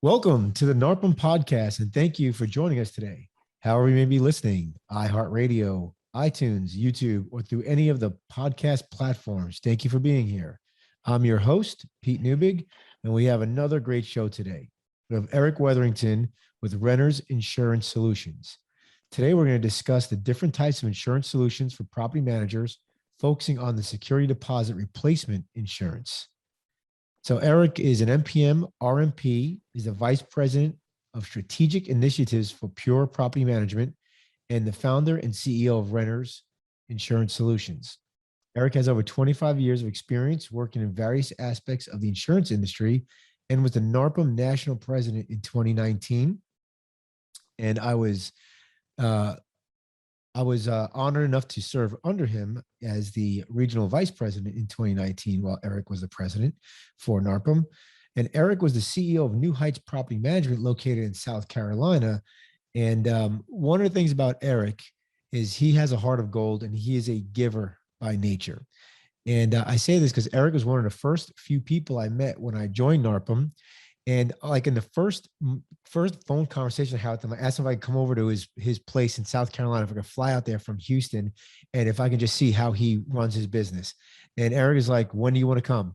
Welcome to the NARP podcast, and thank you for joining us today. However, you may be listening, iHeartRadio, iTunes, YouTube, or through any of the podcast platforms. Thank you for being here. I'm your host, Pete Neubig, and we have another great show today. We have Eric Wetherington with Renters Insurance Solutions. Today, we're going to discuss the different types of insurance solutions for property managers, focusing on the security deposit replacement insurance. So Eric is an MPM RMP, is the Vice President of Strategic Initiatives for Pure Property Management and the founder and CEO of Renters Insurance Solutions. Eric has over 25 years of experience working in various aspects of the insurance industry and was the NARPM National President in 2019. And I was honored enough to serve under him as the regional vice president in 2019 while Eric was the president for NARPM. And Eric was the CEO of New Heights Property Management located in South Carolina. And one of the things about Eric is he has a heart of gold and he is a giver by nature. And I say this because Eric was one of the first few people I met when I joined NARPM. And like in the first phone conversation I had with him, I asked him if I could come over to his place in South Carolina, if I could fly out there from Houston, and if I could just see how he runs his business. And Eric is like, when do you want to come?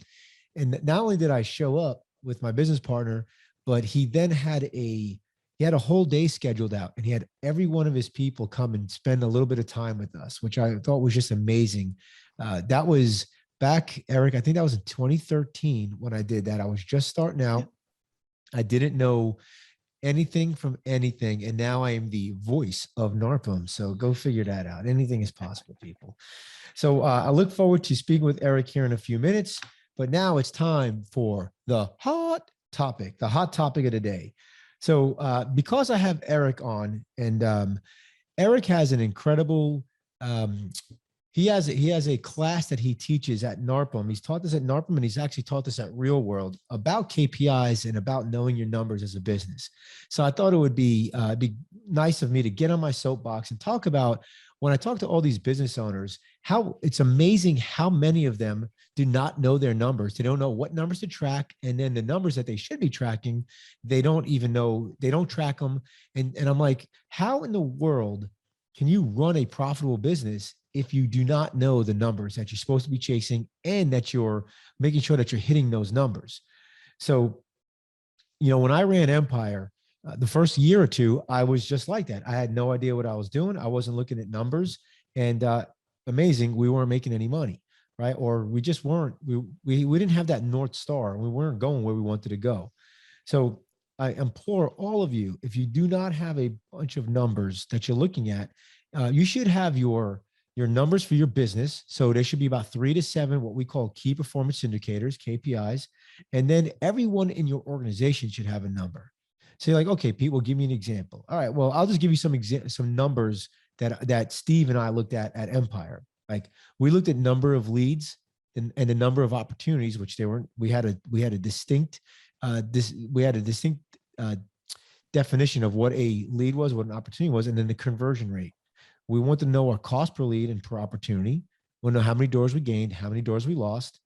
And not only did I show up with my business partner, but he then had a whole day scheduled out, and he had every one of his people come and spend a little bit of time with us, which I thought was just amazing. That was back, Eric, I think that was in 2013 when I did that. I was just starting out. I didn't know anything from anything, and now I am the voice of NARPM. So go figure that out. Anything is possible, people. So I look forward to speaking with Eric here in a few minutes, but now it's time for the hot topic of the day. So because I have Eric on, and Eric has an incredible he has a class that he teaches at NARPM. He's taught this at NARPM, and he's actually taught this at Real World about KPIs and about knowing your numbers as a business. So I thought it would be nice of me to get on my soapbox and talk about, when I talk to all these business owners, how it's amazing how many of them do not know their numbers. They don't know what numbers to track, and then the numbers that they should be tracking, they don't even know, they don't track them. And I'm like, how in the world can you run a profitable business if you do not know the numbers that you're supposed to be chasing and that you're making sure that you're hitting those numbers? So, when I ran Empire, the first year or two, I was just like that. I had no idea what I was doing. I wasn't looking at numbers, and amazing, we weren't making any money, right? Or we just weren't, we didn't have that North Star. We weren't going where we wanted to go. So I implore all of you, if you do not have a bunch of numbers that you're looking at, you should have your numbers for your business. So there should be about 3 to 7, what we call key performance indicators, KPIs. And then everyone in your organization should have a number. So you're like, okay, Pete, well, give me an example. All right, well, I'll just give you some numbers that Steve and I looked at Empire. Like, we looked at number of leads and the number of opportunities, which we had a distinct definition of what a lead was, what an opportunity was, and then the conversion rate. We want to know our cost per lead and per opportunity. We want to know how many doors we gained, how many doors we lost,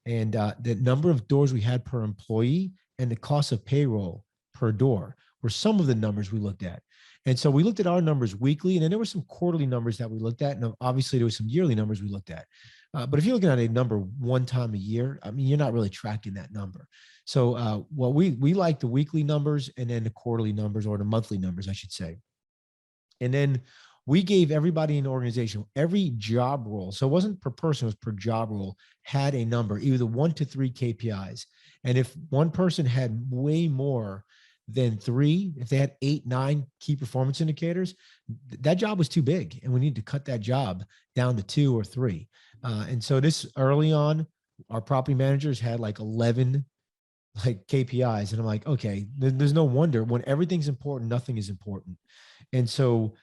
and the number of doors we had per employee, and the cost of payroll per door were some of the numbers we looked at. And so we looked at our numbers weekly, and then there were some quarterly numbers that we looked at, and obviously there were some yearly numbers we looked at. But if you're looking at a number one time a year, I mean, you're not really tracking that number. So we like the weekly numbers, and then the quarterly numbers, or the monthly numbers, I should say. And then we gave everybody in the organization, every job role, so it wasn't per person, it was per job role, had a number, either 1 to 3 KPIs. And if one person had way more than 3, if they had 8, 9 key performance indicators, that job was too big, and we need to cut that job down to 2 or 3. And so this early on, our property managers had like 11 like KPIs. And I'm like, okay, there's no wonder when everything's important, nothing is important. And so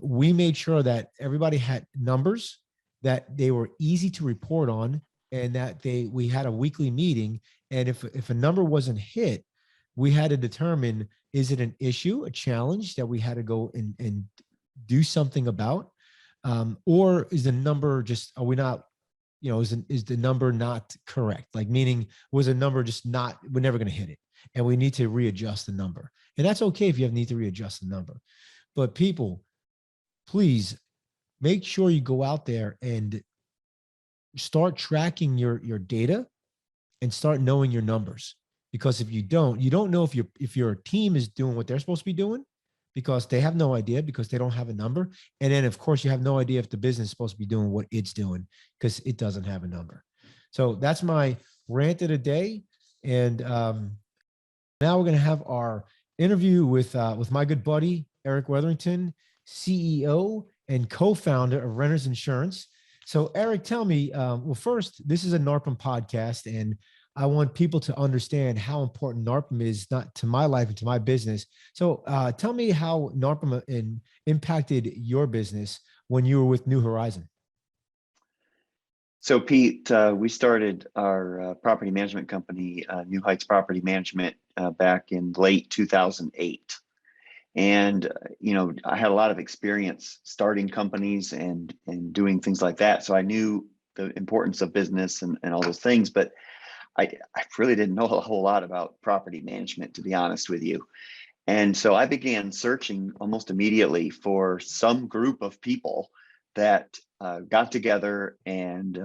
we made sure that everybody had numbers, that they were easy to report on, and that we had a weekly meeting. And if a number wasn't hit, we had to determine, is it an issue, a challenge that we had to go and do something about? Or is the number just, are we not, is the number not correct? Like, meaning, was a number just not, we're never going to hit it. and we need to readjust the number. And that's okay if you need to readjust the number. But people, please make sure you go out there and start tracking your data and start knowing your numbers. Because if you don't know if your team is doing what they're supposed to be doing, because they have no idea, because they don't have a number. And then of course you have no idea if the business is supposed to be doing what it's doing because it doesn't have a number. So that's my rant of the day. And now we're going to have our interview with my good buddy, Eric Wetherington, CEO and co-founder of Renters Insurance. So Eric, tell me, well, first, this is a NARPM podcast, and I want people to understand how important NARPM is, not to my life and to my business. So tell me how NARPM impacted your business when you were with New Horizon. So Pete, we started our property management company, New Heights Property Management, back in late 2008. And, I had a lot of experience starting companies and doing things like that. So I knew the importance of business and all those things, but I really didn't know a whole lot about property management, to be honest with you. And so I began searching almost immediately for some group of people that got together and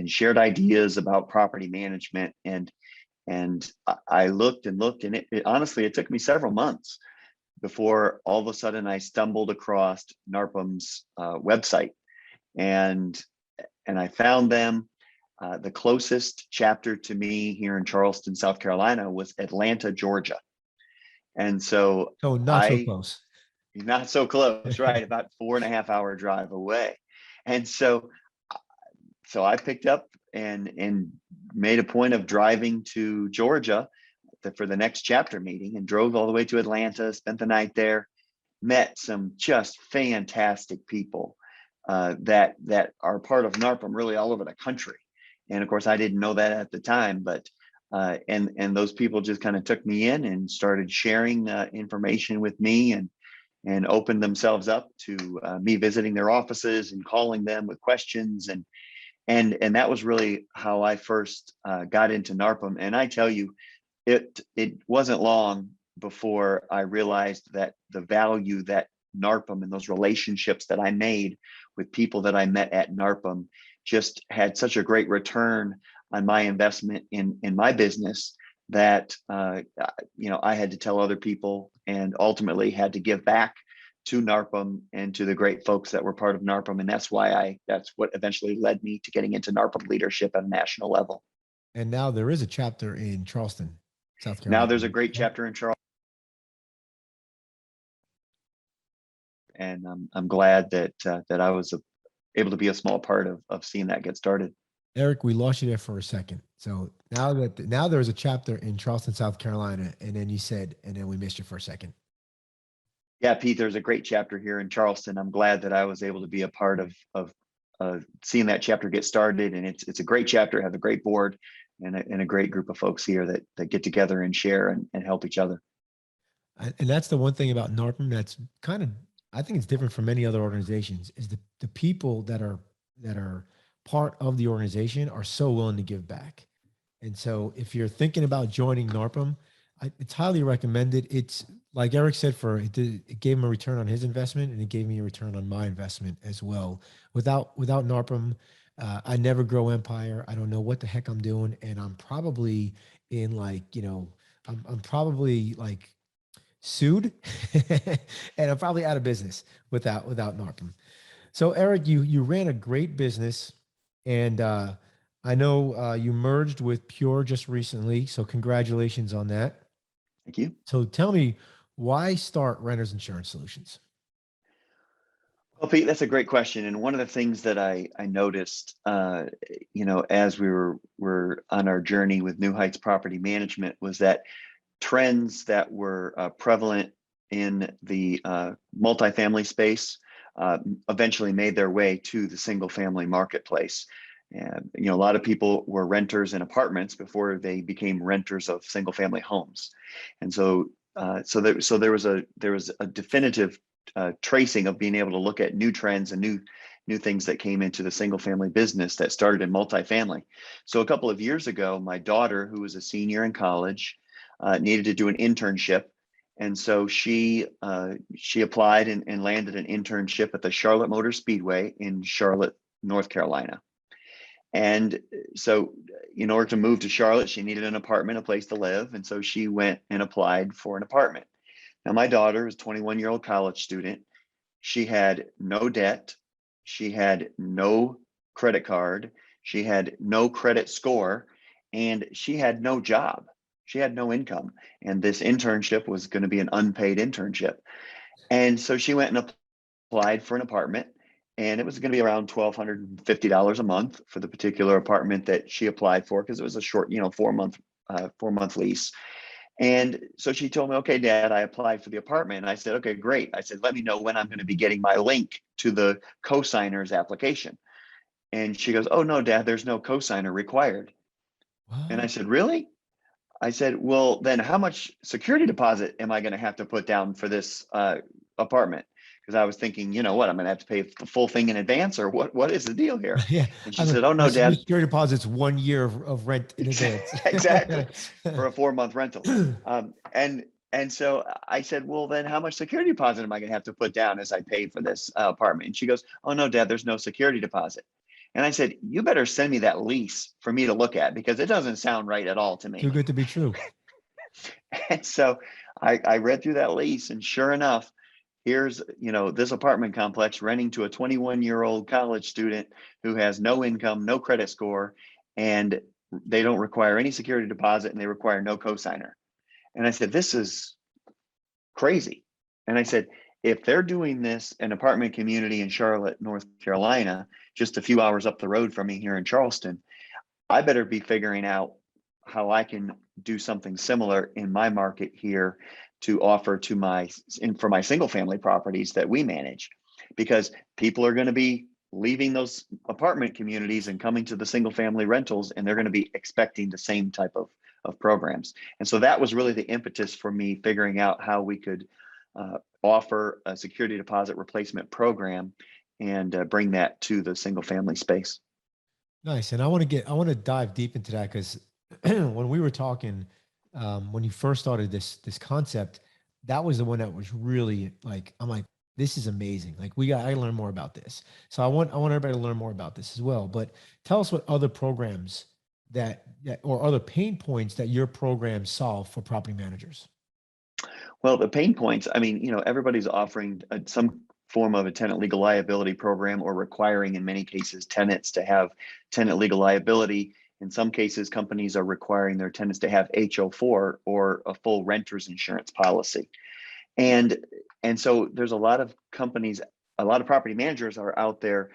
shared ideas about property management. And I looked and looked, and it honestly, it took me several months before all of a sudden I stumbled across NARPM's website, and I found them. The closest chapter to me here in Charleston, South Carolina, was Atlanta, Georgia. And so not so close. Not so close, right? About 4.5-hour drive away. And so I picked up and made a point of driving to Georgia for the next chapter meeting, and drove all the way to Atlanta, spent the night there, met some just fantastic people that are part of NARPM really all over the country. And of course, I didn't know that at the time, but and those people just kind of took me in and started sharing information with me, and opened themselves up to me visiting their offices and calling them with questions, and that was really how I first got into NARPM. And I tell you, it wasn't long before I realized that the value that NARPM and those relationships that I made with people that I met at NARPM just had such a great return on my investment in my business that I had to tell other people, and ultimately had to give back to NARPM and to the great folks that were part of NARPM. And that's what eventually led me to getting into NARPM leadership at a national level. And now there is a chapter in Charleston, South Carolina. Now there's a great chapter in Charleston. And I'm glad that I was able to be a small part of seeing that get started. Eric, we lost you there for a second. So now there's a chapter in Charleston, South Carolina, and then you said, and then we missed you for a second. Yeah, Pete, there's a great chapter here in Charleston. I'm glad that I was able to be a part of seeing that chapter get started. And it's a great chapter, have a great board and a great group of folks here that get together and share and help each other. And that's the one thing about NARPM that's kind of, I think it's different from many other organizations, is the people that are part of the organization are so willing to give back. And so if you're thinking about joining NARPM, it's highly recommended. It's like Eric said, it gave him a return on his investment, and it gave me a return on my investment as well. Without NARPM, I never grow empire. I don't know what the heck I'm doing. And I'm probably in I'm probably like sued and I'm probably out of business without NARPM. So Eric, you ran a great business, and I know you merged with Pure just recently. So congratulations on that. Thank you. So tell me, why start Renters Insurance Solutions? Well, Pete, that's a great question. And one of the things that I noticed, as we were on our journey with New Heights Property Management, was that trends that were prevalent in the multifamily space eventually made their way to the single family marketplace. And, a lot of people were renters in apartments before they became renters of single family homes. And so there was a definitive tracing of being able to look at new trends and new things that came into the single family business that started in multifamily. So a couple of years ago, my daughter, who was a senior in college, needed to do an internship. And so she applied and landed an internship at the Charlotte Motor Speedway in Charlotte, North Carolina. And so in order to move to Charlotte, she needed an apartment, a place to live. And so she went and applied for an apartment. Now, my daughter is a 21-year-old college student. She had no debt. She had no credit card. She had no credit score, and she had no job. She had no income. And this internship was going to be an unpaid internship. And so she went and applied for an apartment, and it was going to be around $1,250 a month for the particular apartment that she applied for, because it was a short, 4-month lease. And so she told me, okay, Dad, I applied for the apartment. And I said, okay, great. I said, let me know when I'm going to be getting my link to the cosigner's application. And she goes, oh, no, Dad, there's no cosigner required. And I said, really? I said, well, then how much security deposit am I going to have to put down for this apartment? Because I was thinking, you know what, I'm going to have to pay the full thing in advance, or what is the deal here? Yeah. And she said, oh, no, Dad. Security deposit's 1 year of rent in advance. Exactly. For a 4-month rental. And so I said, well, then how much security deposit am I going to have to put down as I pay for this apartment? And she goes, oh, no, Dad, there's no security deposit. And I said, you better send me that lease for me to look at, because it doesn't sound right at all to me. Too good to be true. And so I read through that lease, and sure enough, here's, this apartment complex renting to a 21-year-old college student who has no income, no credit score, and they don't require any security deposit, and they require no cosigner. And I said, this is crazy. And I said, if they're doing this in an apartment community in Charlotte, North Carolina, just a few hours up the road from me here in Charleston, I better be figuring out how I can do something similar in my market here to offer to for my single family properties that we manage, because people are going to be leaving those apartment communities and coming to the single family rentals, and they're going to be expecting the same type of programs. And so that was really the impetus for me figuring out how we could offer a security deposit replacement program and bring that to the single family space. Nice. And I want to dive deep into that, because when we were talking, when you first started this concept, that was the one that was really like, I'm like, this is amazing. Like I learn more about this. So I want everybody to learn more about this as well. But tell us what other programs that or other pain points that your programs solve for property managers. Well, the pain points, I mean, everybody's offering some form of a tenant legal liability program, or requiring, in many cases, tenants to have tenant legal liability. In some cases, companies are requiring their tenants to have HO4, or a full renter's insurance policy. And so there's a lot of companies, a lot of property managers are out there,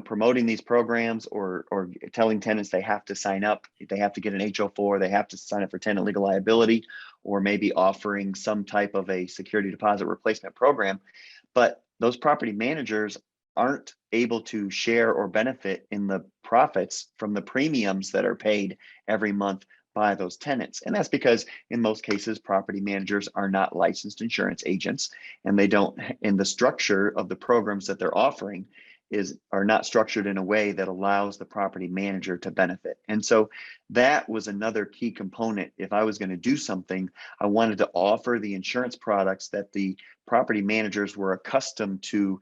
promoting these programs, or telling tenants they have to sign up, they have to get an HO4, they have to sign up for tenant legal liability, or maybe offering some type of a security deposit replacement program. But those property managers aren't able to share or benefit in the profits from the premiums that are paid every month by those tenants. And that's because in most cases, property managers are not licensed insurance agents, and they don't, in the structure of the programs that they're offering are not structured in a way that allows the property manager to benefit. And so that was another key component. If I was going to do something, I wanted to offer the insurance products that the property managers were accustomed to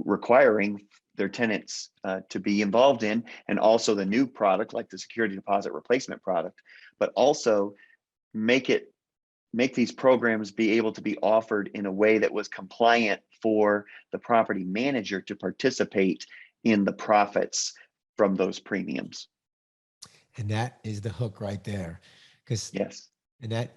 requiring their tenants to be involved in, and also the new product like the security deposit replacement product, but also make these programs be able to be offered in a way that was compliant for the property manager to participate in the profits from those premiums. And that is the hook right there. Because yes. And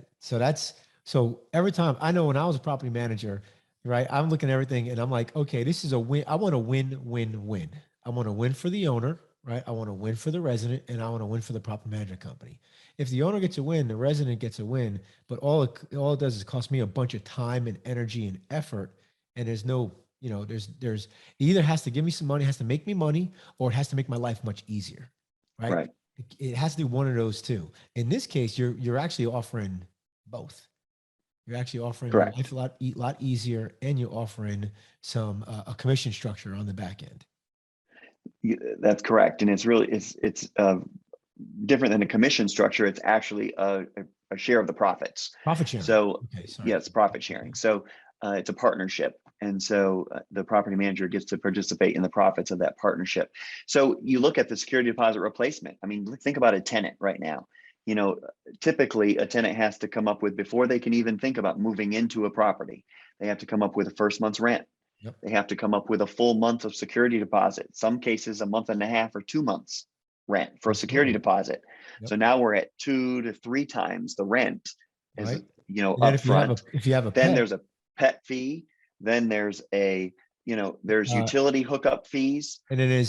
so every time, I know when I was a property manager, right, I'm looking at everything and I'm like, okay, this is a win. I want to win, win, win. I want to win for the owner, right? I want to win for the resident, and I want to win for the property management company. If the owner gets a win, the resident gets a win, but all it does is cost me a bunch of time and energy and effort. And there's no, there's it either has to give me some money, has to make me money, or it has to make my life much easier, right? Right. It has to do one of those two. In this case, you're actually offering both. You're actually offering Correct. life a lot easier, and you're offering some a commission structure on the back end. That's correct, and it's really it's different than a commission structure. It's actually a a share of the profits. Profit sharing. So Okay, sorry. yeah, it's profit sharing. So it's a partnership. And so the property manager gets to participate in the profits of that partnership. So you look at the security deposit replacement. I mean, think about a tenant right now. You know, typically a tenant has to come up with, before they can even think about moving into a property, they have to come up with a first month's rent. Yep. They have to come up with a full month of security deposit. Some cases, a month and a half or 2 months rent for a security deposit. Yep. So now we're at 2 to 3 times the rent, as Right. you know, And then upfront. if you have a Then pet, there's a pet fee. Then there's there's utility hookup fees, and then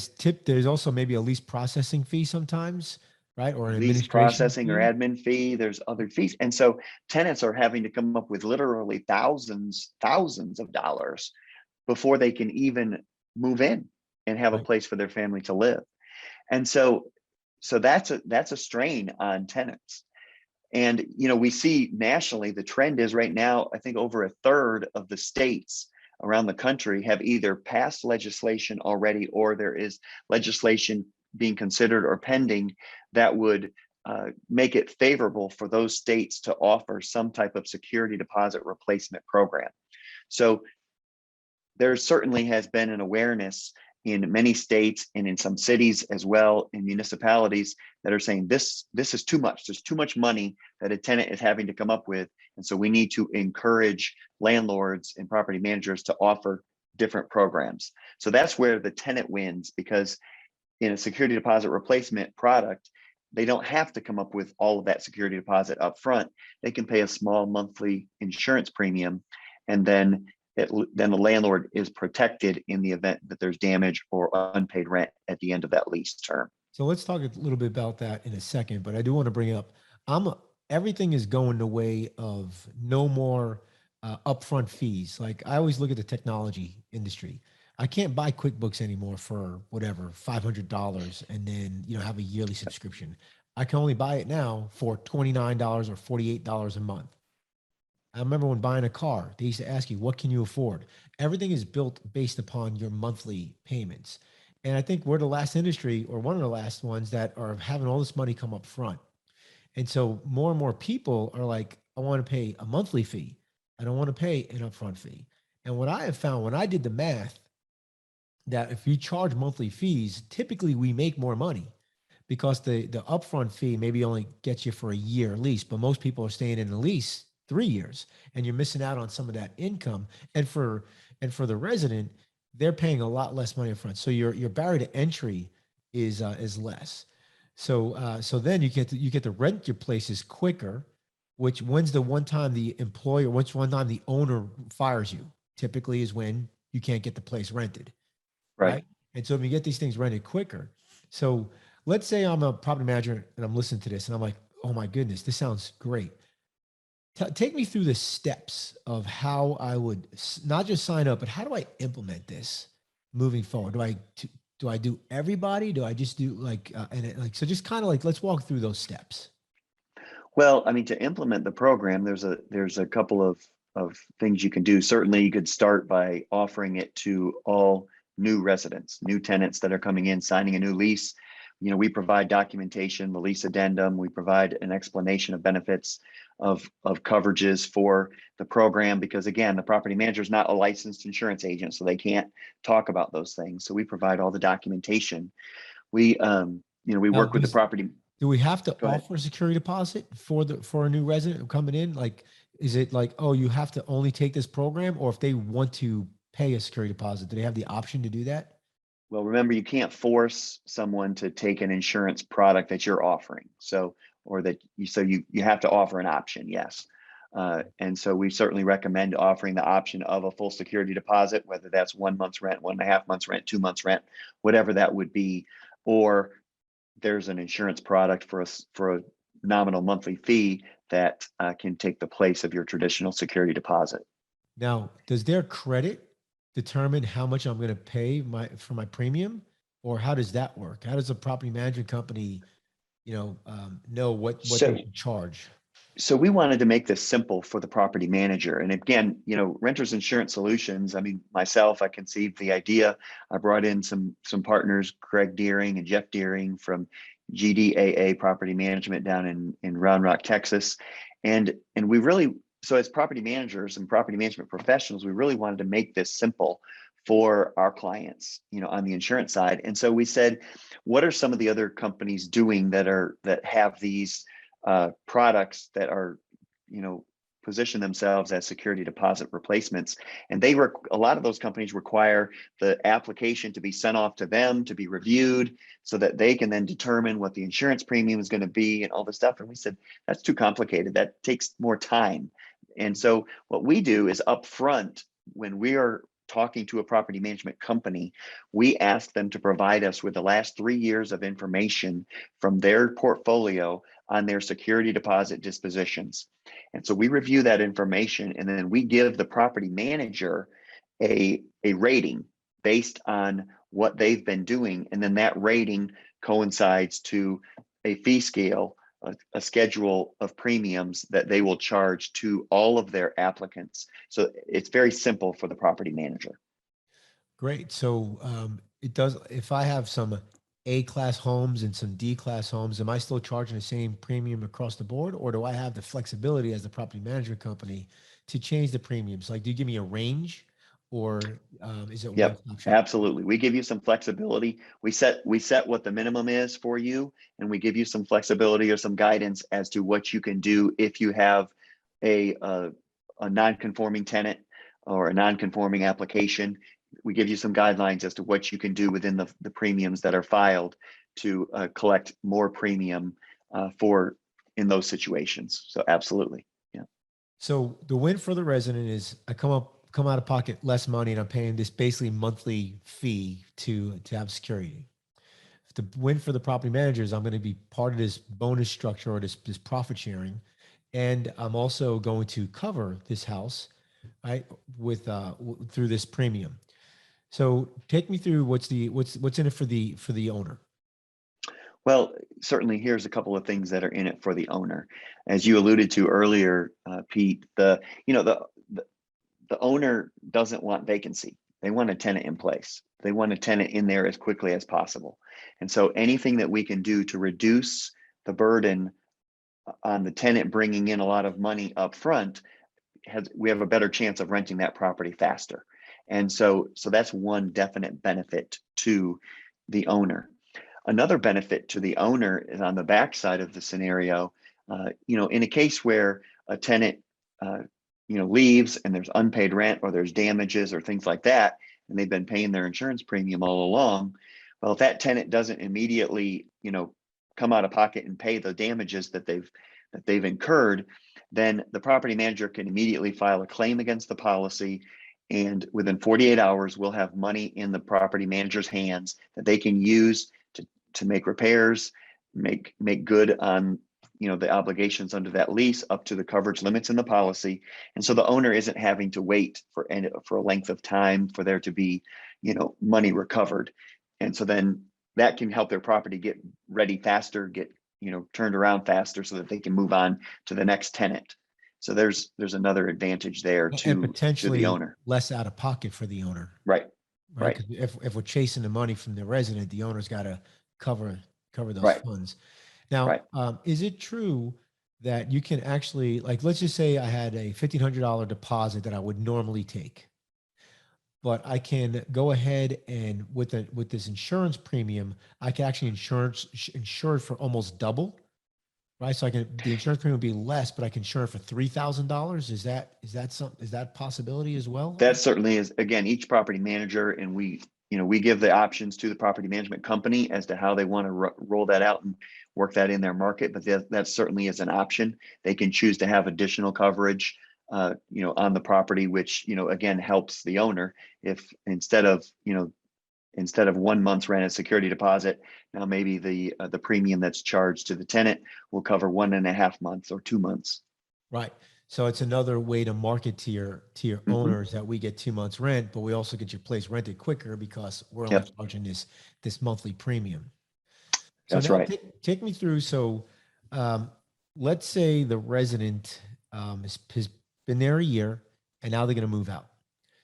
there's also maybe a lease processing fee sometimes, right? Or an lease administration processing or fee. admin fee. There's other fees. And so tenants are having to come up with literally thousands of dollars before they can even move in and have a Right. place for their family to live. And so that's a strain on tenants. And we see nationally, the trend is right now, I think over a third of the states around the country have either passed legislation already, or there is legislation being considered or pending that would make it favorable for those states to offer some type of security deposit replacement program. So there certainly has been an awareness in many states and in some cities as well, in municipalities, that are saying this is too much. There's too much money that a tenant is having to come up with. And so we need to encourage landlords and property managers to offer different programs. So that's where the tenant wins, because in a security deposit replacement product, they don't have to come up with all of that security deposit up front. They can pay a small monthly insurance premium, and then the landlord is protected in the event that there's damage or unpaid rent at the end of that lease term. So let's talk a little bit about that in a second, but I do want to bring up, everything is going the way of no more upfront fees. Like, I always look at the technology industry. I can't buy QuickBooks anymore for whatever, $500 and then, have a yearly subscription. I can only buy it now for $29 or $48 a month. I remember when buying a car, they used to ask you, what can you afford? Everything is built based upon your monthly payments. And I think we're the last industry, or one of the last ones, that are having all this money come up front. And so more and more people are like, I want to pay a monthly fee. I don't want to pay an upfront fee. And what I have found when I did the math, that if you charge monthly fees, typically we make more money, because the upfront fee maybe only gets you for a year lease, but most people are staying in the lease 3 years, and you're missing out on some of that income. And for the resident, they're paying a lot less money up front. So your barrier to entry is less. So then you get to rent your places quicker, which when's the one time the owner fires you? Typically is when you can't get the place rented. Right. And so if you get these things rented quicker. So let's say I'm a property manager and I'm listening to this and I'm like, oh my goodness, this sounds great. Take me through the steps of how I would not just sign up, but how do I implement this moving forward? Do I do everybody? Do I just do so just kind of like, let's walk through those steps. Well, I mean, to implement the program, there's a couple of things you can do. Certainly you could start by offering it to all new residents, new tenants that are coming in, signing a new lease. We provide documentation, the lease addendum. We provide an explanation of benefits, of coverages for the program, because again, the property manager is not a licensed insurance agent, so they can't talk about those things. So we provide all the documentation. We work with the property. Do we have to offer a security deposit for a new resident coming in? Like, is it like, oh, you have to only take this program, or if they want to pay a security deposit, do they have the option to do that? Well, remember, you can't force someone to take an insurance product that you're offering. So you have to offer an option, yes. And so we certainly recommend offering the option of a full security deposit, whether that's 1 month's rent, 1.5 months rent, 2 months rent, whatever that would be, or there's an insurance product for a nominal monthly fee that can take the place of your traditional security deposit. Now, does their credit determine how much I'm going to pay for my premium, or how does that work? How does a property management company, know what they should charge? So we wanted to make this simple for the property manager. And again, Renters Insurance Solutions, I mean, myself, I conceived the idea. I brought in some partners, Greg Deering and Jeff Deering from GDAA Property Management down in Round Rock, Texas. And we really, so as property managers and property management professionals, we really wanted to make this simple for our clients, on the insurance side. And so we said, what are some of the other companies doing that have these products that are, position themselves as security deposit replacements? And a lot of those companies require the application to be sent off to them to be reviewed so that they can then determine what the insurance premium is going to be and all this stuff. And we said, that's too complicated. That takes more time. And so what we do is upfront, when we are talking to a property management company, we ask them to provide us with the last 3 years of information from their portfolio on their security deposit dispositions. And so we review that information, and then we give the property manager a rating based on what they've been doing. And then that rating coincides to a fee scale, a schedule of premiums that they will charge to all of their applicants. So it's very simple for the property manager. Great. So it does, if I have some A-class homes and some D-class homes, am I still charging the same premium across the board? Or do I have the flexibility as the property management company to change the premiums? Like, do you give me a range, or is it Yep, one option? absolutely. We give you some flexibility. We set what the minimum is for you, and we give you some flexibility or some guidance as to what you can do if you have a non-conforming tenant or a non-conforming application. We give you some guidelines as to what you can do within the premiums that are filed to collect more premium in those situations. So absolutely. Yeah. So the win for the resident is I come out of pocket less money, and I'm paying this basically monthly fee to have security. The win for the property managers, I'm going to be part of this bonus structure or this profit sharing, and I'm also going to cover this house, right, with through this premium. So take me through what's in it for the owner. Well, certainly here's a couple of things that are in it for the owner. As you alluded to earlier, Pete, the owner doesn't want vacancy. They want a tenant in place. They want a tenant in there as quickly as possible. And so anything that we can do to reduce the burden on the tenant bringing in a lot of money up front, we have a better chance of renting that property faster. And so that's one definite benefit to the owner. Another benefit to the owner is on the backside of the scenario. In a case where a tenant leaves and there's unpaid rent or there's damages or things like that, and they've been paying their insurance premium all along, well, if that tenant doesn't immediately come out of pocket and pay the damages that they've incurred, then the property manager can immediately file a claim against the policy, and within 48 hours we'll have money in the property manager's hands that they can use to make repairs, make good on the obligations under that lease up to the coverage limits in the policy. And so the owner isn't having to wait for a length of time for there to be money recovered. And so then that can help their property get ready faster, get turned around faster, so that they can move on to the next tenant. So there's another advantage there And potentially to the owner. less out of pocket for the owner. Right. 'Cause if we're chasing the money from the resident, the owner's got to cover those funds. Now, is it true that you can actually, like, let's just say I had a $1,500 deposit that I would normally take, but I can go ahead and with this insurance premium, I can actually insure for almost double, right? So the insurance premium would be less, but I can insure it for $3,000. Is that a possibility as well? That certainly is. Again, each property manager, and we give the options to the property management company as to how they want to roll that out and work that in their market. But that certainly is an option. They can choose to have additional coverage, on the property, which again helps the owner. If instead of 1 month's rent as security deposit, now maybe the premium that's charged to the tenant will cover 1.5 months or 2 months. Right. So it's another way to market to your owners that we get 2 months rent, but we also get your place rented quicker because we're only charging this monthly premium. So that's now right. Take me through. So let's say the resident has been there a year, and now they're going to move out.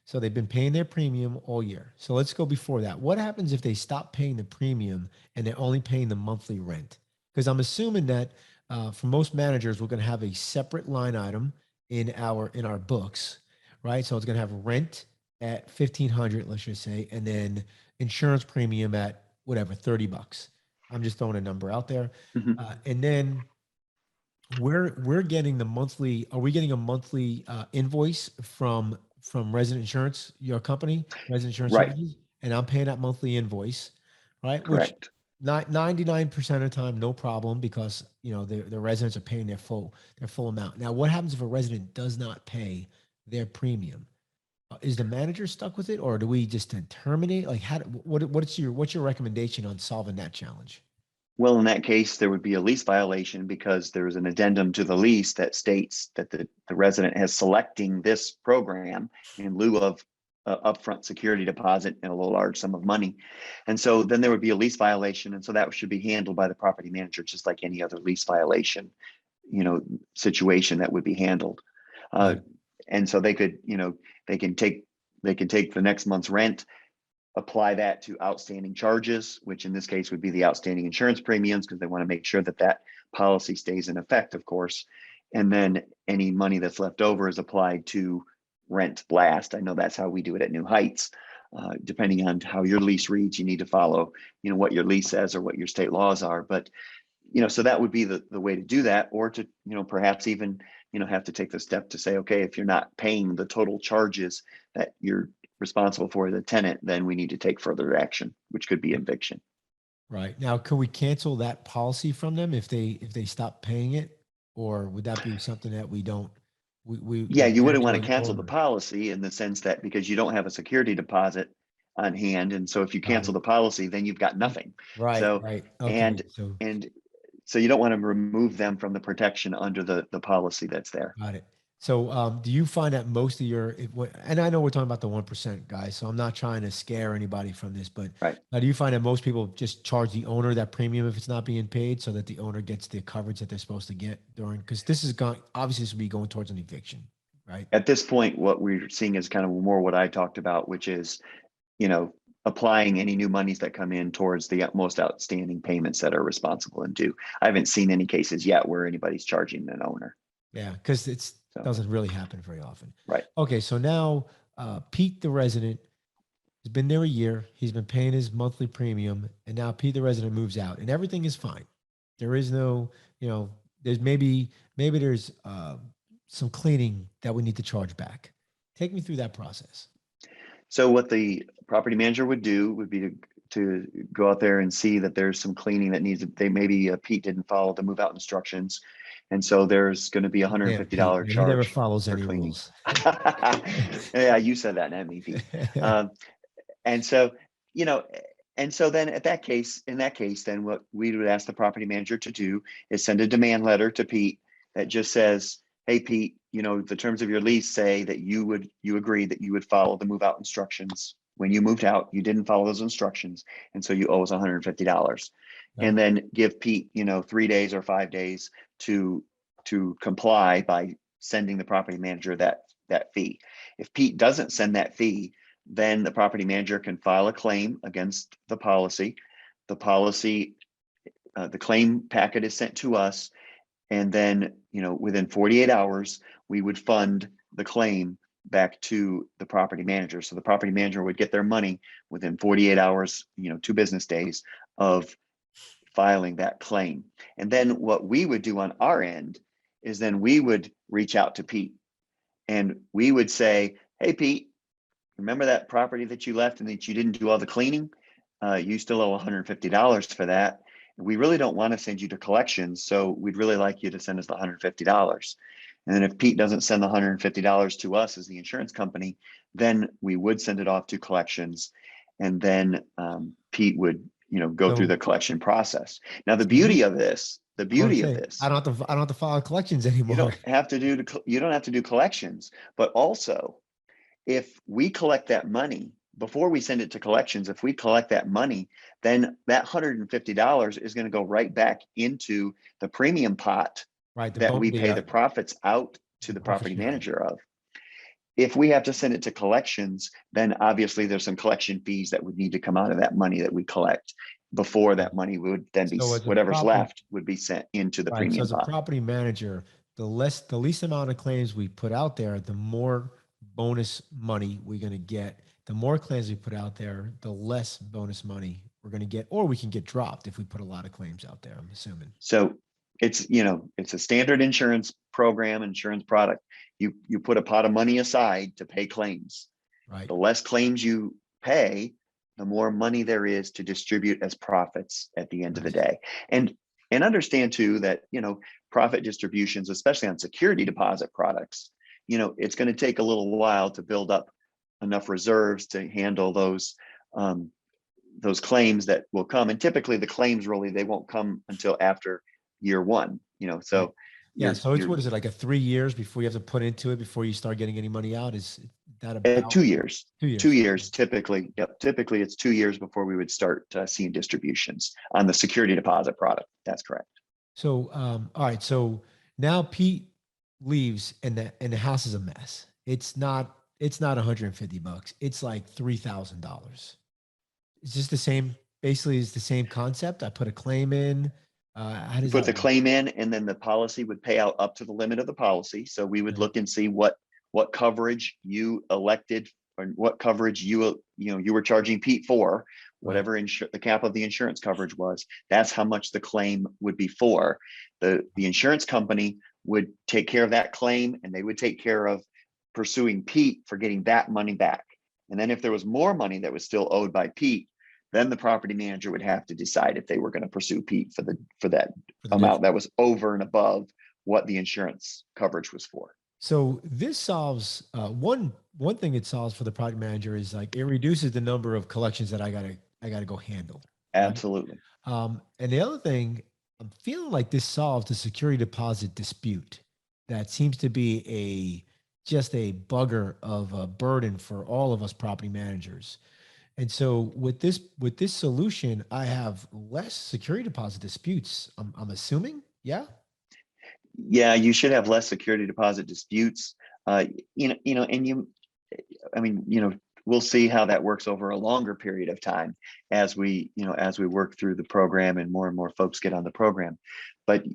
So they've been paying their premium all year. So let's go before that. What happens if they stop paying the premium and they're only paying the monthly rent? Because I'm assuming that for most managers, we're going to have a separate line item in our books, right? So it's going to have rent at 1,500, let's just say, and then insurance premium at whatever, $30. I'm just throwing a number out there. Mhm. And then we're getting the monthly, are we getting a monthly invoice from Resident Insurance, your company, Resident Insurance Right, Services? And I'm paying that monthly invoice, right? Which correct. 99% of the time, no problem, because the residents are paying their full amount. Now, what happens if a resident does not pay their premium? Is the manager stuck with it, or do we just then terminate? Like, what's your recommendation on solving that challenge? Well, in that case, there would be a lease violation because there's an addendum to the lease that states that the resident has selecting this program in lieu of upfront security deposit and a low large sum of money. And so then there would be a lease violation. And so that should be handled by the property manager, just like any other lease violation, situation that would be handled. Right. And so they could, they can take the next month's rent, apply that to outstanding charges, which in this case would be the outstanding insurance premiums, because they want to make sure that that policy stays in effect, of course. And then any money that's left over is applied to rent last. I know that's how we do it at New Heights. Depending on how your lease reads, you need to follow, what your lease says or what your state laws are. But, so that would be the way to do that, or to, perhaps even, have to take the step to say, okay, if you're not paying the total charges that you're responsible for the tenant, then we need to take further action, which could be eviction. Right. Now, can we cancel that policy from them if they stop paying it, or would that be something that we don't Yeah, the you wouldn't manager want to or the cancel the owner? policy in the sense that because you don't have a security deposit on hand, and so if you Got cancel it. the policy, then you've got nothing. Right. So Right. Okay. and So and so you don't want to remove them from the protection under the policy that's there. got it. So, do you find that most of and I know we're talking about the 1%, guys, so I'm not trying to scare anybody from this, but Right. do you find that most people just charge the owner that premium if it's not being paid, so that the owner gets the coverage that they're supposed to get because this is going, obviously this will be going towards an eviction, right? At this point, what we're seeing is kind of more what I talked about, which is, applying any new monies that come in towards the most outstanding payments that are responsible and due. I haven't seen any cases yet where anybody's charging an owner. Yeah, because So, doesn't really happen very often. right. Okay, so now Pete the resident has been there a year. He's been paying his monthly premium, and now Pete the resident moves out, and everything is fine. There is no, there's maybe there's some cleaning that we need to charge back. Take me through that process. So what the property manager would do would be to go out there and see that there's some cleaning that needs. Maybe Pete didn't follow the move out instructions, and so there's going to be Damn, Pete, $150 man, he never charge follows for any cleaning. rules. Yeah, you said that, not me, Pete. And so, you know, and so then in that case, then what we would ask the property manager to do is send a demand letter to Pete that just says, hey, Pete, the terms of your lease say that you agree that you would follow the move out instructions. When you moved out, you didn't follow those instructions. And so you owe us $150. Yep. And then give Pete, 3 days or 5 days to comply by sending the property manager that fee. If Pete doesn't send that fee, then the property manager can file a claim against the policy. The claim packet is sent to us, and then within 48 hours we would fund the claim back to the property manager. So the property manager would get their money within 48 hours, 2 business days of filing that claim. And then what we would do on our end is then we would reach out to Pete and we would say, hey, Pete, remember that property that you left and that you didn't do all the cleaning? You still owe $150 for that. We really don't want to send you to collections, so we'd really like you to send us the $150. And then if Pete doesn't send the $150 to us as the insurance company, then we would send it off to collections, and then Pete would go through the collection process. Now the beauty of this, I don't have to file collections anymore. you don't have to do collections, but also if we collect that money before we send it to collections, if we collect that money, then that $150 is going to go right back into the premium pot that we pay the profits out to the property manager of. If we have to send it to collections, then obviously there's some collection fees that would need to come out of that money that we collect. before that money would then be, So as a whatever's property, left would be sent into the right. So premium as a pot. property manager, the least amount of claims we put out there, the more bonus money we're going to get. The more claims we put out there, the less bonus money we're going to get, or we can get dropped if we put a lot of claims out there, I'm assuming. So it's, it's a standard insurance program, insurance product. You put a pot of money aside to pay claims. Right. The less claims you pay, the more money there is to distribute as profits at the end of the day. And understand too that, profit distributions, especially on security deposit products, it's going to take a little while to build up enough reserves to handle those claims that will come. And typically the claims really, they won't come until after year one, so Right. Yeah. So it's, what is it, like a 3 years before you have to put into it before you start getting any money out? Is that about 2 years? 2 years? 2 years typically. Yep. Typically it's 2 years before we would start seeing distributions on the security deposit product. That's correct. So, all right. So now Pete leaves and the house is a mess. It's not $150. It's like $3,000. It's just the same, basically it's the same concept. I put a claim in. How You does put that the work? claim in, and then the policy would pay out up to the limit of the policy. So we would Okay. look and see what coverage you elected, or what coverage you were charging Pete for, whatever the cap of the insurance coverage was. That's how much the claim would be for. The insurance company would take care of that claim, and they would take care of pursuing Pete for getting that money back. And then if there was more money that was still owed by Pete, then the property manager would have to decide if they were going to pursue Pete for that For the amount that was over and above what the insurance coverage was for. So this solves one thing it solves for the project manager is like it reduces the number of collections that I gotta go handle. Right? Absolutely. And the other thing, I'm feeling like this solves the security deposit dispute that seems to be just a bugger of a burden for all of us property managers. And so with this solution, I have less security deposit disputes. I'm assuming, yeah. Yeah, you should have less security deposit disputes. And we'll see how that works over a longer period of time as we work through the program and more folks get on the program. But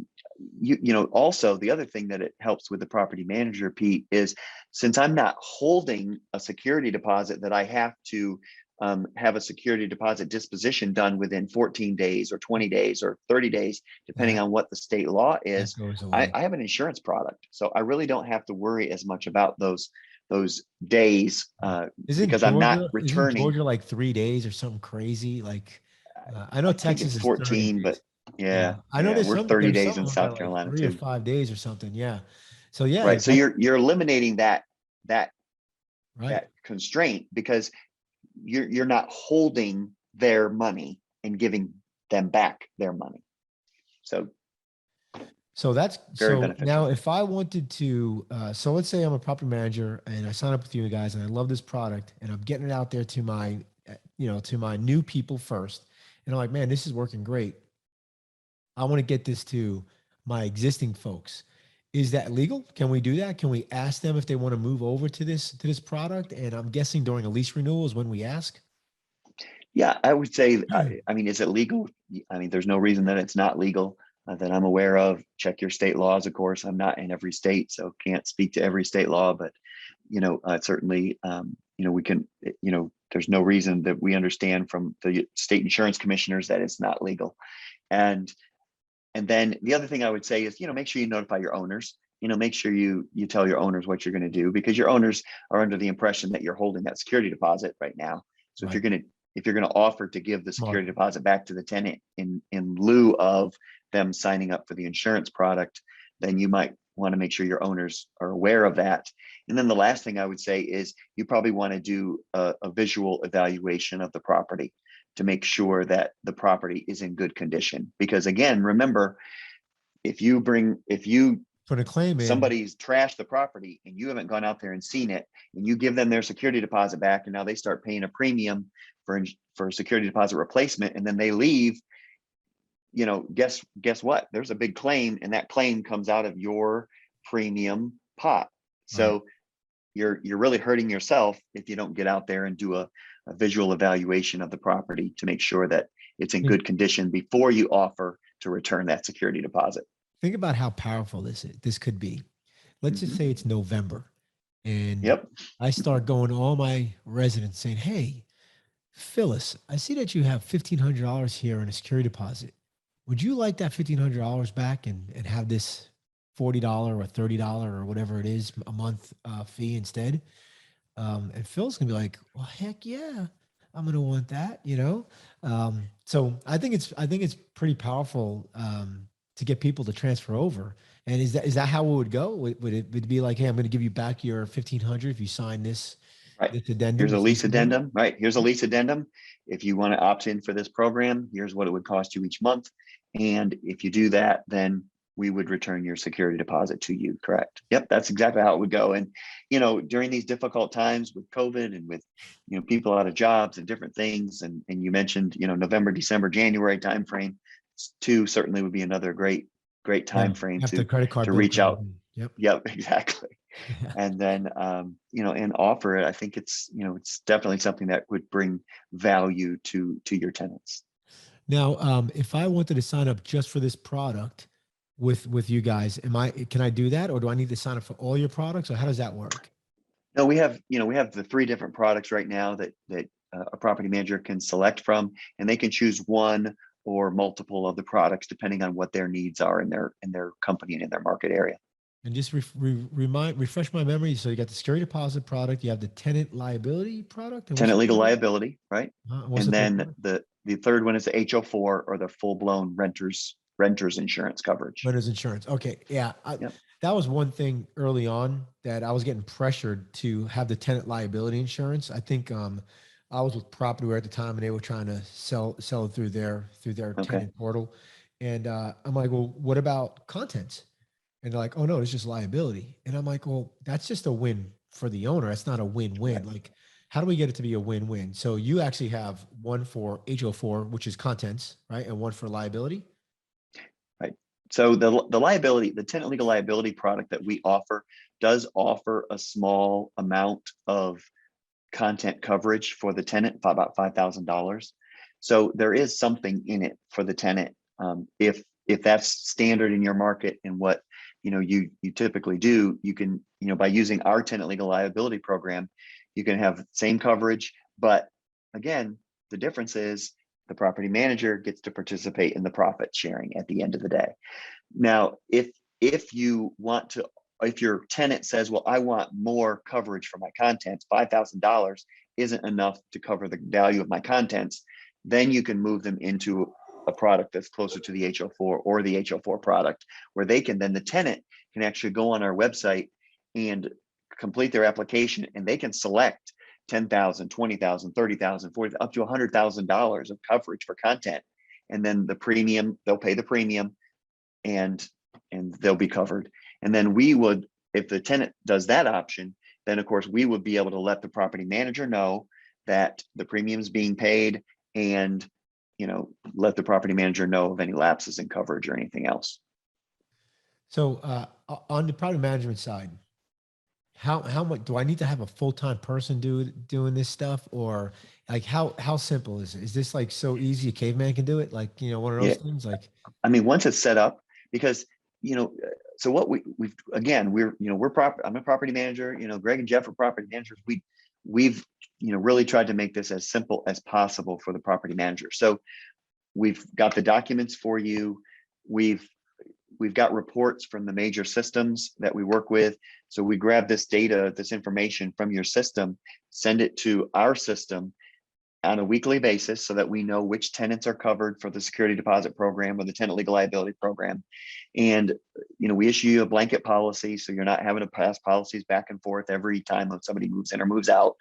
also the other thing that it helps with the property manager, Pete, is since I'm not holding a security deposit that I have to have a security deposit disposition done within 14 days or 20 days or 30 days, depending on what the state law is. I have an insurance product, so I really don't have to worry as much about those days because I'm not returning. Isn't Georgia like 3 days or something crazy? Like I know Texas it's is 14, 30 days. but yeah, I know we're 30 there's days some in of them that South are like Carolina 3 or too. 5 days or something. Yeah. So yeah, Right. So you're eliminating that right. constraint because you're not holding their money and giving them back their money. So that's very so beneficial. now if I wanted to, so let's say I'm a property manager and I sign up with you guys and I love this product and I'm getting it out there to my, to my new people first. And I'm like, man, this is working great. I want to get this to my existing folks. Is that legal? Can we do that? Can we ask them if they want to move over to this product? And I'm guessing during a lease renewal is when we ask. Yeah, I would say, I mean, is it legal? I mean, there's no reason that it's not legal that I'm aware of. Check your state laws, of course. I'm not in every state, so can't speak to every state law, but, certainly, we can, there's no reason that we understand from the state insurance commissioners that it's not legal. And then the other thing I would say is, make sure you notify your owners. Make sure you tell your owners what you're going to do, because your owners are under the impression that you're holding that security deposit right now. So Right. if you're going to offer to give the security deposit back to the tenant in lieu of them signing up for the insurance product, then you might want to make sure your owners are aware of that. And then the last thing I would say is you probably want to do a visual evaluation of the property to make sure that the property is in good condition. Because again, remember, if you Put a claim in, somebody's trashed the property and you haven't gone out there and seen it, and you give them their security deposit back, and now they start paying a premium for security deposit replacement, and then they leave, guess what? There's a big claim, and that claim comes out of your premium pot. So you're really hurting yourself if you don't get out there and do a visual evaluation of the property to make sure that it's in good condition before you offer to return that security deposit. Think about how powerful this could be. Let's just say it's November, and Yep. I start going to all my residents saying, "Hey, Phyllis, I see that you have $1,500 here in a security deposit. Would you like that $1,500 back and have this $40 or $30 or whatever it is a month fee instead?" And Phil's gonna be like, "Well, heck yeah, I'm gonna want that," you know. So I think it's pretty powerful to get people to transfer over. And is that how it would go? Would it be like, "Hey, I'm going to give you back your 1,500 if you sign Right. this addendum, Here's a this lease lease addendum?" addendum, right? Here's a lease addendum. If you want to opt in for this program, here's what it would cost you each month. And if you do that, then we would return your security deposit to you. Correct. Yep. That's exactly how it would go. And, during these difficult times with COVID and with, people out of jobs and different things. And you mentioned, November, December, January timeframe, too, certainly would be another great Yeah, time frame after credit card to bill reach comes out. in. Yep. Yep, exactly. And then and offer it. I think it's definitely something that would bring value to your tenants. Now, if I wanted to sign up just for this product with you guys, can I do that, or do I need to sign up for all your products, or how does that work? No, we have the three different products right now that a property manager can select from, and they can choose one or multiple of the products depending on what their needs are in their company and in their market area. And just refresh my memory. So you got the security deposit product, you have the tenant liability product, and what's Tenant the legal third one? liability, right? What's the And third then one? the third one is the HO4, or the full blown renters insurance coverage. Renters insurance. Okay, yeah, Yep. that was one thing early on that I was getting pressured to have the tenant liability insurance. I think I was with Propertyware at the time, and they were trying to sell it through their Okay. tenant portal, and I'm like, "Well, what about contents?" And they're like, "Oh no, it's just liability." And I'm like, "Well, that's just a win for the owner. That's not a win-win. Right. Like, how do we get it to be a win-win?" So you actually have one for HO4, which is contents, right? And one for liability. Right. So the tenant legal liability product that we offer does offer a small amount of content coverage for the tenant, for about $5,000. So there is something in it for the tenant. If that's standard in your market and what you typically do, you can by using our tenant legal liability program, you can have same coverage, but again, the difference is the property manager gets to participate in the profit sharing at the end of the day. Now, if you want to, if your tenant says, "Well, I want more coverage for my contents, $5,000 isn't enough to cover the value of my contents," then you can move them into a product that's closer to the HO4 or the HO4 product, where the tenant can actually go on our website and complete their application, and they can select 10,000, 20,000, 30,000, 40, up to $100,000 of coverage for content. And then they'll pay the premium, and they'll be covered. And then if the tenant does that option, then of course we would be able to let the property manager know that the premium is being paid, and let the property manager know of any lapses in coverage or anything else. So on the property management side, how much do I need to have a full-time person doing this stuff, or like how simple is it? Is this like so easy a caveman can do it? Like, one of those Yeah. things like. I mean, once it's set up, because so what we've again, I'm a property manager. Greg and Jeff are property managers. We've really tried to make this as simple as possible for the property manager. So we've got the documents for you. We've got reports from the major systems that we work with. So we grab this data, this information from your system, send it to our system on a weekly basis so that we know which tenants are covered for the security deposit program or the tenant legal liability program. And we issue you a blanket policy, so you're not having to pass policies back and forth every time that somebody moves in or moves out.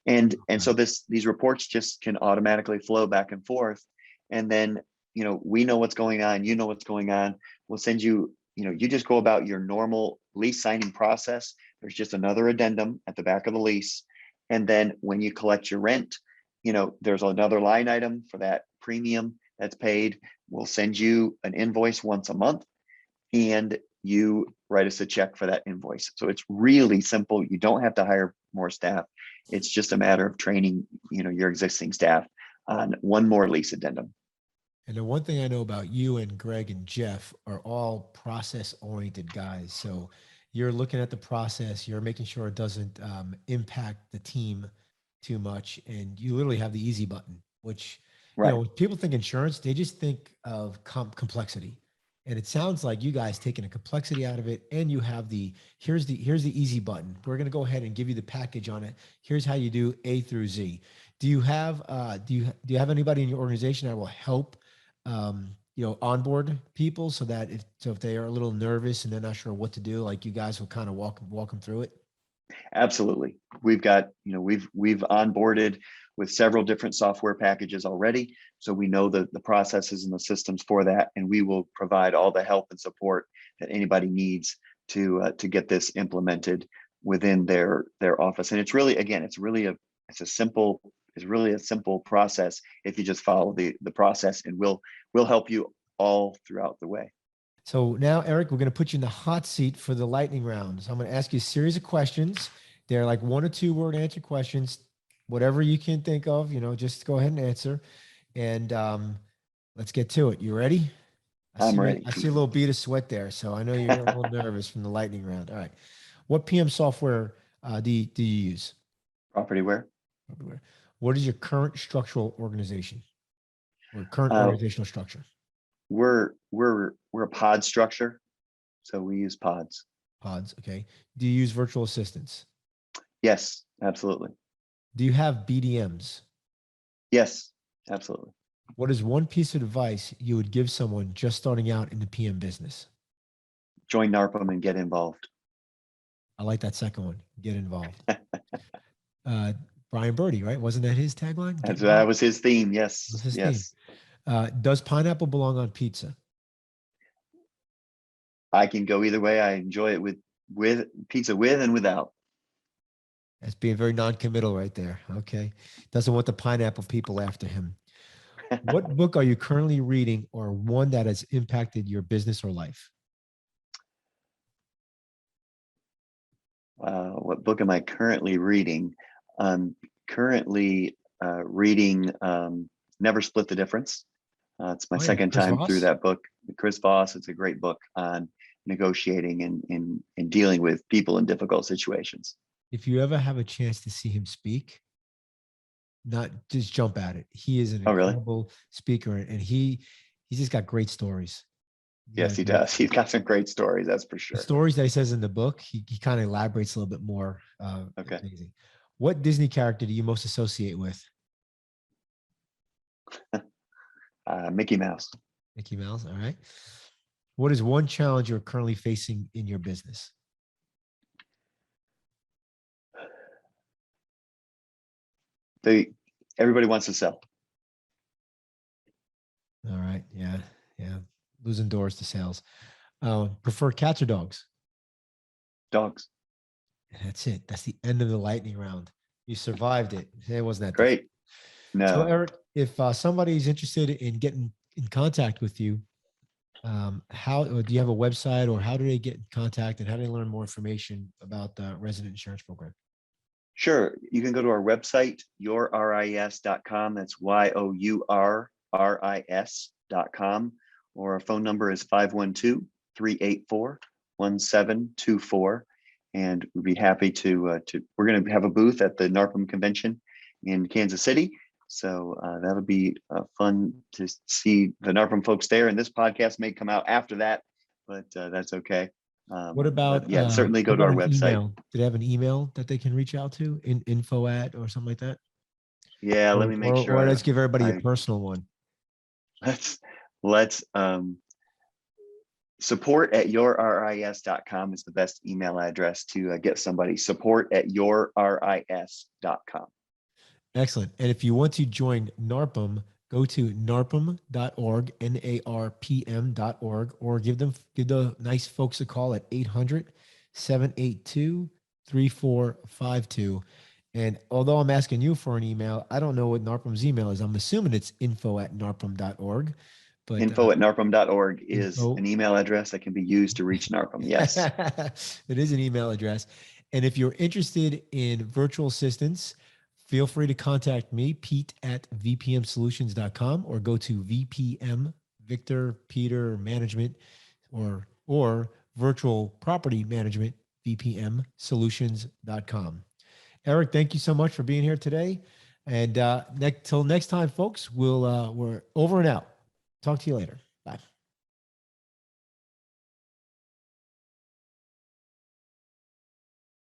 And so these reports just can automatically flow back and forth. And then we know what's going on, what's going on. We'll send you, you just go about your normal lease signing process. There's just another addendum at the back of the lease. And then when you collect your rent, there's another line item for that premium that's paid. We'll send you an invoice once a month, and you write us a check for that invoice. So it's really simple. You don't have to hire more staff. It's just a matter of training, your existing staff on one more lease addendum. And the one thing I know about you and Greg and Jeff are all process oriented guys. So you're looking at the process, you're making sure it doesn't impact the team too much. And you literally have the easy button, which, you know, Right. when people think insurance, they just think of complexity. And it sounds like you guys taking the complexity out of it, and you have here's the easy button. We're going to go ahead and give you the package on it. Here's how you do A through Z. Do you have anybody in your organization that will help onboard people so that if they are a little nervous and they're not sure what to do, like you guys will kind of walk them through it? Absolutely. We've got, we've onboarded with several different software packages already. So we know the processes and the systems for that, and we will provide all the help and support that anybody needs to get this implemented within their office. And it's really, again, it's really a simple process if you just follow the process, and we'll help you all throughout the way. So now, Eric, we're going to put you in the hot seat for the lightning round. So I'm going to ask you a series of questions. They're like 1 or 2 word answer questions, whatever you can think of, just go ahead and answer. And let's get to it. You ready? I'm ready. I see a little bead of sweat there. So I know you're a little nervous from the lightning round. All right. What PM software do you use? Propertyware. What is your current structural organization or current organizational structure? We're a pod structure, so we use pods. Pods. Okay. Do you use virtual assistants? Yes, absolutely. Do you have BDMs? Yes, absolutely. What is one piece of advice you would give someone just starting out in the PM business? Join NARPM and get involved. I like that second one. Get involved. Brian Birdie, right? Wasn't that his tagline? That was his theme. Yes. That was his yes. theme. Does pineapple belong on pizza? I can go either way. I enjoy it with pizza, with and without. That's being very non-committal right there. Okay. Doesn't want the pineapple people after him. What book are you currently reading, or one that has impacted your business or life? What book am I currently reading? I'm currently reading Never Split the Difference. It's my second time through that book. Chris Voss. It's a great book on negotiating and dealing with people in difficult situations. If you ever have a chance to see him speak, not just jump at it. He is an incredible speaker, and he's just got great stories. Yes, he does. He's got some great stories, that's for sure. The stories that he says in the book, he kind of elaborates a little bit more. Okay. Amazing. What Disney character do you most associate with? Mickey Mouse. Mickey Mouse. All right. What is one challenge you're currently facing in your business? Everybody wants to sell. All right. Yeah. Losing doors to sales. Prefer cats or dogs? Dogs. That's it. That's the end of the lightning round. You survived it. It wasn't that great. No. So Eric, if somebody's interested in getting in contact with you, do you have a website, or how do they get in contact, and how do they learn more information about the resident insurance program? Sure. You can go to our website, yourris.com. That's yourris.com. Or our phone number is 512-384-1724. And we'd be happy to we're going to have a booth at the NARPM convention in Kansas City. So that'll be fun to see the NARPM folks there. And this podcast may come out after that, but that's okay. What about, certainly go to our website. Email? Do they have an email that they can reach out to, info at or something like that? Yeah, let me make sure. Or let's give everybody a personal one. Let's support@yourris.com is the best email address to get somebody. support@yourris.com. Excellent. And if you want to join NARPM, go to narpm.org, NARPM.org, or give the nice folks a call at 800-782-3452. And although I'm asking you for an email, I don't know what NARPM's email is. I'm assuming it's info@narpm.org. But info@narpm.org is an email address that can be used to reach NARPM. Yes. It is an email address. And if you're interested in virtual assistants feel free to contact me, Pete at vpmsolutions.com, or go to VPM, Victor, Peter Management, or Virtual Property Management, vpmsolutions.com. Eric, thank you so much for being here today. And till next time, folks, we're over and out. Talk to you later.